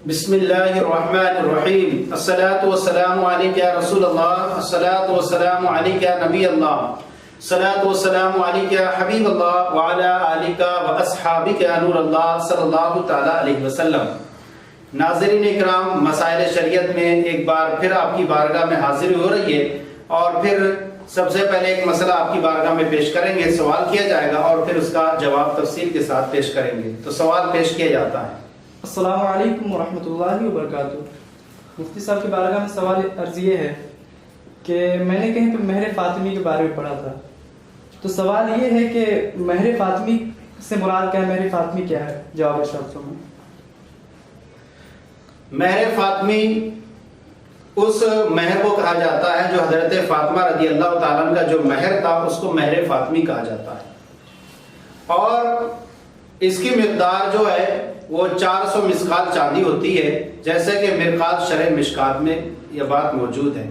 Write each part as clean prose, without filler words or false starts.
بسم اللہ الرحمن الرحیم الصلاۃ والسلام علیک یا رسول اللہ الصلاۃ والسلام علیک یا نبی اللہ الصلاۃ والسلام علیک یا حبیب اللہ وعلی آلک واصحابک یا نور اللہ صلی اللہ تعالی علیہ وسلم۔ ناظرین اکرام، مسائل شریعت میں ایک بار پھر آپ کی بارگاہ میں حاضری ہو رہی ہے، اور پھر سب سے پہلے ایک مسئلہ آپ کی بارگاہ میں پیش کریں گے، سوال کیا جائے گا اور پھر اس کا جواب تفصیل کے ساتھ پیش کریں گے۔ تو سوال پیش کیا جاتا ہے۔ السلام علیکم ورحمۃ اللہ وبرکاتہ۔ مفتی صاحب کی بارگاہ میں سوال عرض یہ ہے کہ میں نے کہیں پہ مہر فاطمی کے بارے میں پڑھا تھا، تو سوال یہ ہے کہ مہر فاطمی سے مراد کیا ہے؟ مہر فاطمی کیا ہے؟ جواب ارشاد فرمائیں۔ مہر فاطمی اس مہر کو کہا جاتا ہے جو حضرت فاطمہ رضی اللہ تعالیٰ عنہ کا جو مہر تھا اس کو مہر فاطمی کہا جاتا ہے، اور اس کی مقدار جو ہے وہ 400 مسقال چاندی ہوتی ہے، جیسے کہ مرقات شرح مشکات میں یہ بات موجود ہے۔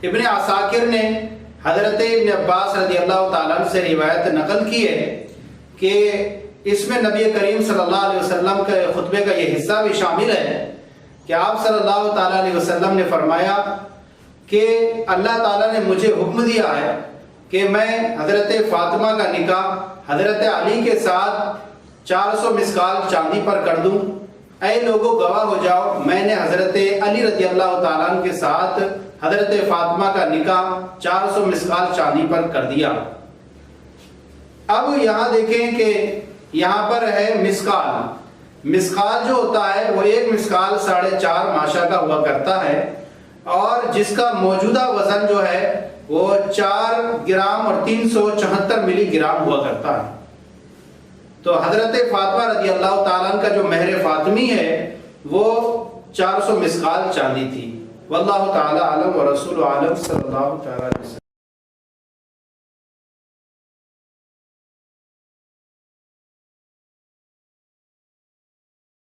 ابن عساکر نے حضرت ابن عباس رضی اللہ تعالیٰ عنہ سے روایت نقل کی ہے کہ اس میں نبی کریم صلی اللہ علیہ وسلم کے خطبے کا یہ حصہ بھی شامل ہے کہ آپ صلی اللہ تعالیٰ علیہ وسلم نے فرمایا کہ اللہ تعالیٰ نے مجھے حکم دیا ہے کہ میں حضرت فاطمہ کا نکاح حضرت علی کے ساتھ 400 مسقال چاندی پر کر دوں۔ اے لوگوں گواہ ہو جاؤ، میں نے حضرت علی رضی اللہ تعالیٰ عنہ کے ساتھ حضرت فاطمہ کا نکاح 400 مسقال چاندی پر کر دیا۔ اب یہاں دیکھیں کہ یہاں پر ہے مسقال۔ مسقال جو ہوتا ہے وہ ایک مسقال 4.5 ماشا کا ہوا کرتا ہے، اور جس کا موجودہ وزن جو ہے وہ 4 گرام اور 374 ملی گرام ہوا کرتا ہے۔ تو حضرت فاطمہ رضی اللہ تعالیٰ عنہ کا جو مہر فاطمی ہے وہ 400 مسقال چاندی تھی۔ واللہ تعالی عالم و رسول عالم صلی اللہ تعالی علیہ وسلم۔